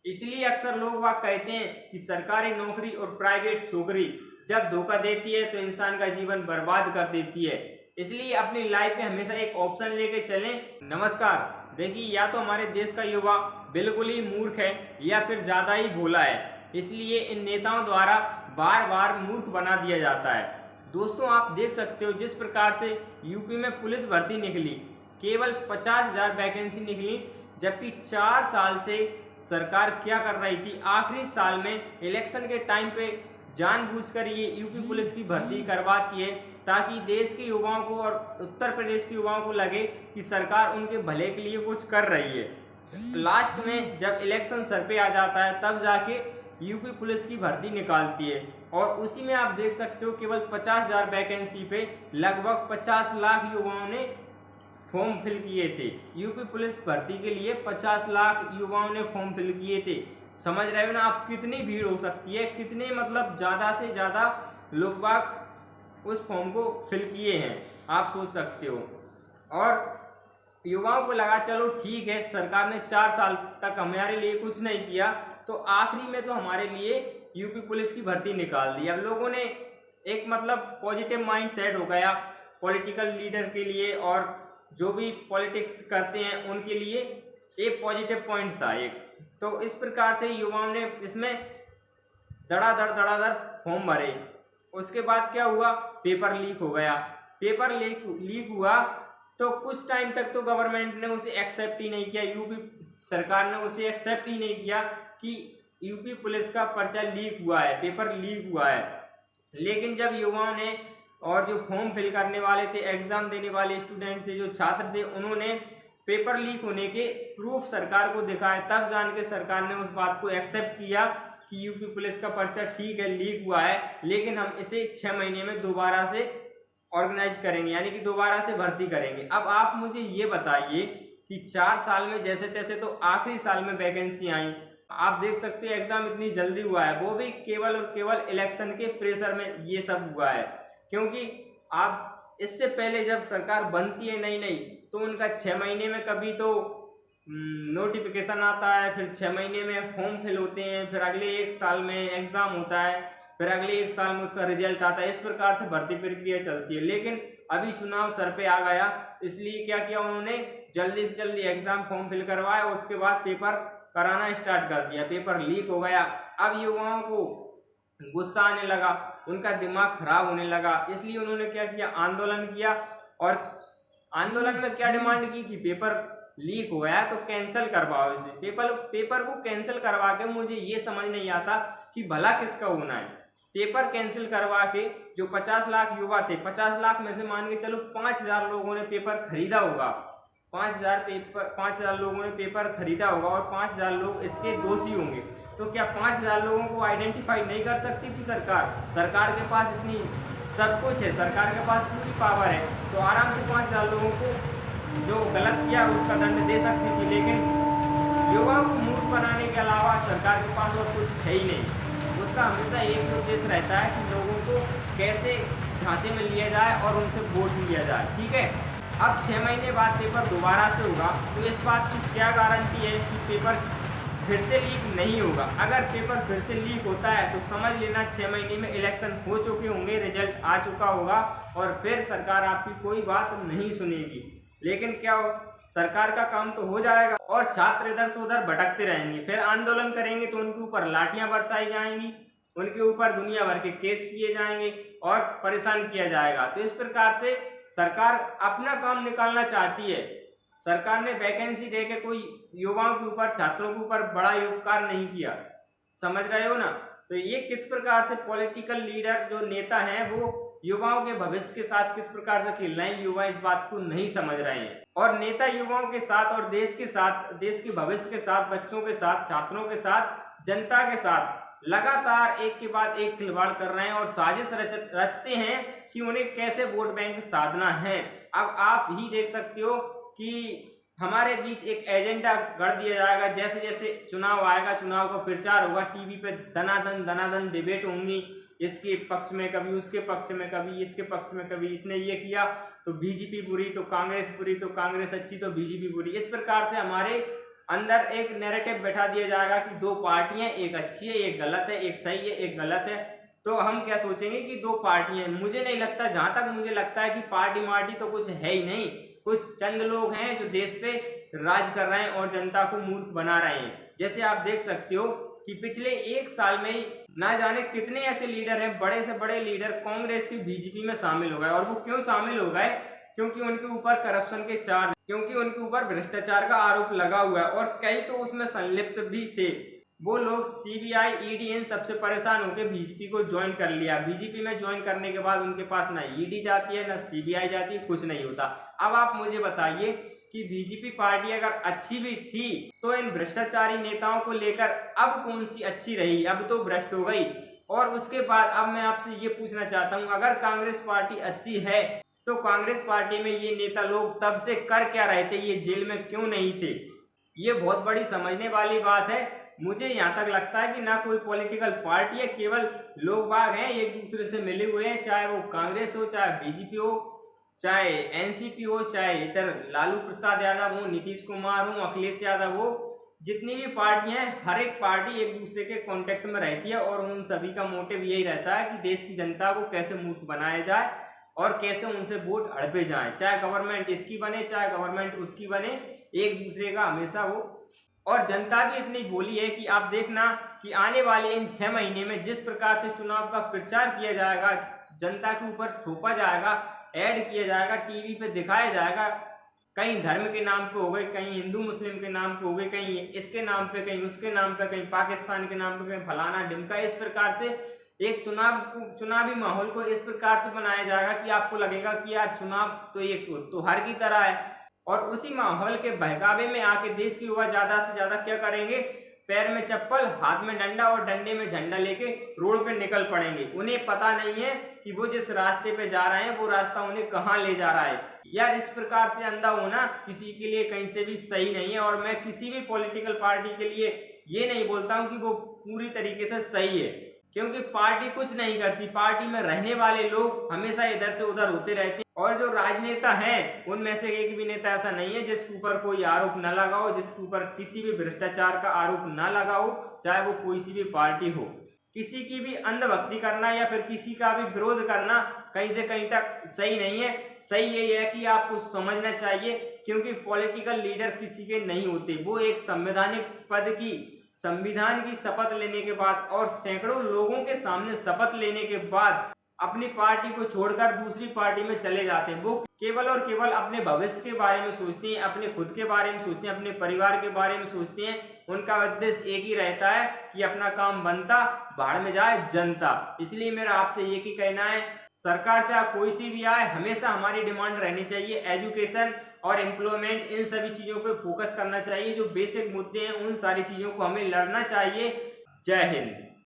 इसलिए अक्सर लोग वाह कहते हैं कि सरकारी नौकरी और प्राइवेट नौकरी जब धोखा देती है तो इंसान का जीवन बर्बाद कर देती है। इसलिए अपनी लाइफ में हमेशा एक ऑप्शन लेके चलें। नमस्कार। देखिए, या तो हमारे देश का युवा बिल्कुल ही मूर्ख है या फिर ज़्यादा ही भोला है, इसलिए इन नेताओं द्वारा बार बार मूर्ख बना दिया जाता है। दोस्तों, आप देख सकते हो जिस प्रकार से यूपी में पुलिस भर्ती निकली, केवल 50,000 वैकेंसी निकली, जबकि 4 साल से सरकार क्या कर रही थी, आखिरी साल में इलेक्शन के टाइम पे जानबूझकर ये यूपी पुलिस की भर्ती करवाती है ताकि देश के युवाओं को और उत्तर प्रदेश के युवाओं को लगे कि सरकार उनके भले के लिए कुछ कर रही है। लास्ट में जब इलेक्शन सर पे आ जाता है तब जाके यूपी पुलिस की भर्ती निकालती है, और उसी में आप देख सकते हो केवल 50,000 वैकेंसी पे लगभग 50 लाख युवाओं ने फॉर्म फिल किए थे। यूपी पुलिस भर्ती के लिए 50 लाख युवाओं ने फॉर्म फिल किए थे। समझ रहे हो ना आप कितनी भीड़ हो सकती है, कितने मतलब ज़्यादा से ज़्यादा लोग बाग उस फॉर्म को फिल किए हैं, आप सोच सकते हो। और युवाओं को लगा चलो ठीक है, सरकार ने 4 साल तक हमारे लिए कुछ नहीं किया, तो आखिरी में तो हमारे लिए यूपी पुलिस की भर्ती निकाल दी। अब लोगों ने एक मतलब पॉजिटिव माइंड सेट हो गया पॉलिटिकल लीडर के लिए, और जो भी पॉलिटिक्स करते हैं उनके लिए एक पॉजिटिव पॉइंट था एक। तो इस प्रकार से युवाओं ने इसमें धड़ाधड़ फॉर्म भरे। उसके बाद क्या हुआ, पेपर लीक हो गया। पेपर लीक हुआ तो कुछ टाइम तक तो गवर्नमेंट ने उसे एक्सेप्ट ही नहीं किया, यूपी सरकार ने उसे एक्सेप्ट ही नहीं किया कि यूपी पुलिस का पर्चा लीक हुआ है, पेपर लीक हुआ है। लेकिन जब युवाओं ने और जो फॉर्म फिल करने वाले थे, एग्जाम देने वाले स्टूडेंट थे, जो छात्र थे, उन्होंने पेपर लीक होने के प्रूफ सरकार को दिखाए, तब जान के सरकार ने उस बात को एक्सेप्ट किया कि यूपी पुलिस का पर्चा ठीक है, लीक हुआ है, लेकिन हम इसे 6 महीने में दोबारा से ऑर्गेनाइज करेंगे, यानी कि दोबारा से भर्ती करेंगे। अब आप मुझे ये बताइए कि 4 साल में जैसे तैसे तो आखिरी साल में वैकेंसी आई, आप देख सकते हो एग्जाम इतनी जल्दी हुआ है, वो भी केवल और केवल इलेक्शन के प्रेशर में ये सब हुआ है। क्योंकि आप इससे पहले जब सरकार बनती है नई नई, तो उनका 6 महीने में कभी तो नोटिफिकेशन आता है, फिर 6 महीने में फॉर्म फिल होते हैं, फिर अगले 1 साल में एग्जाम होता है, फिर अगले 1 साल में उसका रिजल्ट आता है। इस प्रकार से भर्ती प्रक्रिया चलती है। लेकिन अभी चुनाव सर पे आ गया, इसलिए क्या किया उन्होंने, जल्दी से जल्दी एग्जाम फॉर्म फिल करवाया, उसके बाद पेपर कराना स्टार्ट कर दिया। पेपर लीक हो गया। अब युवाओं को गुस्सा आने लगा, उनका दिमाग खराब होने लगा, इसलिए उन्होंने क्या किया, आंदोलन किया। और आंदोलन में क्या डिमांड की कि पेपर लीक हो गया तो कैंसिल करवाओ इसे। पेपर को कैंसिल करवा के मुझे ये समझ नहीं आता कि भला किसका होना है। पेपर कैंसिल करवा के जो 50 लाख युवा थे, 50 लाख में से मान के चलो 5,000 लोगों ने पेपर खरीदा होगा, 5,000 लोगों ने पेपर खरीदा होगा, और 5,000 लोग इसके दोषी होंगे। तो क्या 5,000 लोगों को आइडेंटिफाई नहीं कर सकती थी सरकार? सरकार के पास इतनी सब कुछ है, सरकार के पास पूरी पावर है, तो आराम से 5,000 लोगों को जो गलत किया उसका दंड दे सकती थी। लेकिन युवाओं को मूर्ख बनाने के अलावा सरकार के पास और कुछ है ही नहीं। उसका हमेशा एक ही उद्देश्य रहता है कि लोगों को कैसे झांसे में लिया जाए और उनसे वोट लिया जाए। ठीक है, अब 6 महीने बाद पेपर दोबारा से होगा, तो इस बात की क्या गारंटी है कि पेपर फिर से लीक नहीं होगा? अगर पेपर फिर से लीक होता है तो समझ लेना 6 महीने में इलेक्शन हो चुके होंगे, रिजल्ट आ चुका होगा, और फिर सरकार आपकी कोई बात नहीं सुनेगी। लेकिन क्या हो, सरकार का काम तो हो जाएगा और छात्र इधर से उधर भटकते रहेंगे। फिर आंदोलन करेंगे तो उनके ऊपर लाठियां बरसाई जाएंगी, उनके ऊपर दुनिया भर के केस किए जाएंगे और परेशान किया जाएगा। तो इस प्रकार से सरकार अपना काम निकालना चाहती है। सरकार ने वैकेंसी देके कोई युवाओं के ऊपर, छात्रों के ऊपर बड़ा उपकार नहीं किया। समझ रहे हो ना? तो ये किस प्रकार से पॉलिटिकल लीडर जो नेता हैं वो युवाओं के भविष्य के साथ किस प्रकार से खेल रहे हैं, युवा इस बात को नहीं समझ रहे हैं। और नेता युवाओं के साथ और देश के साथ, देश के भविष्य के साथ, बच्चों के साथ, छात्रों के साथ, जनता के साथ लगातार एक के बाद एक खिलवाड़ कर रहे हैं और साजिश रचते हैं कि उन्हें कैसे वोट बैंक साधना है। अब आप ही देख सकते हो कि हमारे बीच एक एजेंडा गढ़ दिया जाएगा। जैसे जैसे चुनाव आएगा, चुनाव का प्रचार होगा, टीवी पे दनादन डिबेट होंगी, इसके पक्ष में कभी, उसके पक्ष में कभी, इसके पक्ष में कभी, इसने ये किया तो बीजेपी बुरी, तो कांग्रेस बुरी, तो कांग्रेस अच्छी, तो बीजेपी बुरी। इस प्रकार से हमारे अंदर एक नैरेटिव बैठा दिया जाएगा कि दो पार्टियां, एक अच्छी है, एक गलत है, एक सही है, एक गलत है। तो हम क्या सोचेंगे कि दो पार्टियां, मुझे नहीं लगता, जहां तक मुझे लगता है कि पार्टी मार्टी तो कुछ है ही नहीं। कुछ चंद लोग हैं जो देश पे राज कर रहे हैं और जनता को मूर्ख बना रहे हैं। जैसे आप देख सकते हो कि पिछले एक साल में ही ना जाने कितने ऐसे लीडर हैं, बड़े से बड़े लीडर कांग्रेस की बीजेपी में शामिल हो गए। और वो क्यों शामिल हो गए? क्योंकि उनके ऊपर करप्शन के चार्ज, क्योंकि उनके ऊपर भ्रष्टाचार का आरोप लगा हुआ है और कई तो उसमें संलिप्त भी थे। वो लोग सीबीआई, ईडी इन सबसे परेशान होकर बीजेपी को ज्वाइन कर लिया। बीजेपी में ज्वाइन करने के बाद उनके पास ना ईडी जाती है, ना सीबीआई जाती है, कुछ नहीं होता। अब आप मुझे बताइए कि बीजेपी पार्टी अगर अच्छी भी थी तो इन भ्रष्टाचारी नेताओं को लेकर अब कौन सी अच्छी रही? अब तो भ्रष्ट हो गई। और उसके बाद अब मैं आपसे ये पूछना चाहता हूँ, अगर कांग्रेस पार्टी अच्छी है तो कांग्रेस पार्टी में ये नेता लोग तब से कर क्या रहे थे? ये जेल में क्यों नहीं थे? ये बहुत बड़ी समझने वाली बात है। मुझे यहाँ तक लगता है कि ना कोई पॉलिटिकल पार्टी है, केवल लोग बाग हैं एक दूसरे से मिले हुए हैं, चाहे वो कांग्रेस हो, चाहे बीजेपी हो, चाहे एनसीपी हो, चाहे इधर लालू प्रसाद यादव हो, नीतीश कुमार हो, अखिलेश यादव हो, जितनी भी पार्टियां हैं, हर एक पार्टी एक दूसरे के कांटेक्ट में रहती है और उन सभी का मोटिव यही रहता है कि देश की जनता को कैसे मूर्ख बनाया जाए और कैसे उनसे वोट हड़पे जाए। चाहे गवर्नमेंट इसकी बने, चाहे गवर्नमेंट उसकी बने, एक दूसरे का हमेशा वो। और जनता भी इतनी भोली है कि आप देखना कि आने वाले इन 6 महीने में जिस प्रकार से चुनाव का प्रचार किया जाएगा, जनता के ऊपर थोपा जाएगा, ऐड किया जाएगा, टीवी पे दिखाया जाएगा, कहीं धर्म के नाम पे हो गए, कहीं हिंदू मुस्लिम के नाम पे हो गए, कहीं इसके नाम पे, कहीं उसके नाम पे, कहीं पाकिस्तान के नाम पे, कहीं फलाना ढिमका। इस प्रकार से एक चुनावी माहौल को इस प्रकार से बनाया जाएगा कि आपको लगेगा कि यार चुनाव तो एक त्योहार की तरह है। और उसी माहौल के बहकावे में आके देश के युवा ज्यादा से ज्यादा क्या करेंगे? पैर में चप्पल, हाथ में डंडा और डंडे में झंडा लेके रोड पे निकल पड़ेंगे। उन्हें पता नहीं है कि वो जिस रास्ते पे जा रहे हैं वो रास्ता उन्हें कहाँ ले जा रहा है। यार इस प्रकार से अंधा होना किसी के लिए कहीं से भी सही नहीं है। और मैं किसी भी पॉलिटिकल पार्टी के लिए ये नहीं बोलता हूँ कि वो पूरी तरीके से सही है, क्योंकि पार्टी कुछ नहीं करती। पार्टी में रहने वाले लोग हमेशा इधर से उधर होते रहते हैं। और जो राजनेता हैं उनमें से एक भी नेता ऐसा नहीं है जिसके ऊपर कोई आरोप न लगा हो, जिसके ऊपर किसी भी भ्रष्टाचार का आरोप न लगा हो, चाहे वो कोई सी भी पार्टी हो। किसी की भी अंधभक्ति करना या फिर किसी का भी विरोध करना कहीं से कहीं तक सही नहीं है। सही ये है कि आपको समझना चाहिए, क्योंकि पॉलिटिकल लीडर किसी के नहीं होते। वो एक संवैधानिक पद की, संविधान की शपथ लेने के बाद और सैकड़ों लोगों के सामने शपथ लेने के बाद अपनी पार्टी को छोड़कर दूसरी पार्टी में चले जाते हैं। वो केवल और केवल अपने भविष्य के बारे में सोचते हैं, अपने खुद के बारे में सोचते हैं, अपने परिवार के बारे में सोचते हैं। उनका उद्देश्य एक ही रहता है कि अपना काम बनता, भाड़ में जाए जनता। इसलिए मेरा आपसे एक ही कहना है, सरकार चाहे कोई सी भी आए, हमेशा हमारी डिमांड रहनी चाहिए एजुकेशन और एम्प्लॉयमेंट। इन सभी चीजों पे फोकस करना चाहिए। जो बेसिक मुद्दे हैं उन सारी चीजों को हमें लड़ना चाहिए। जय हिंद।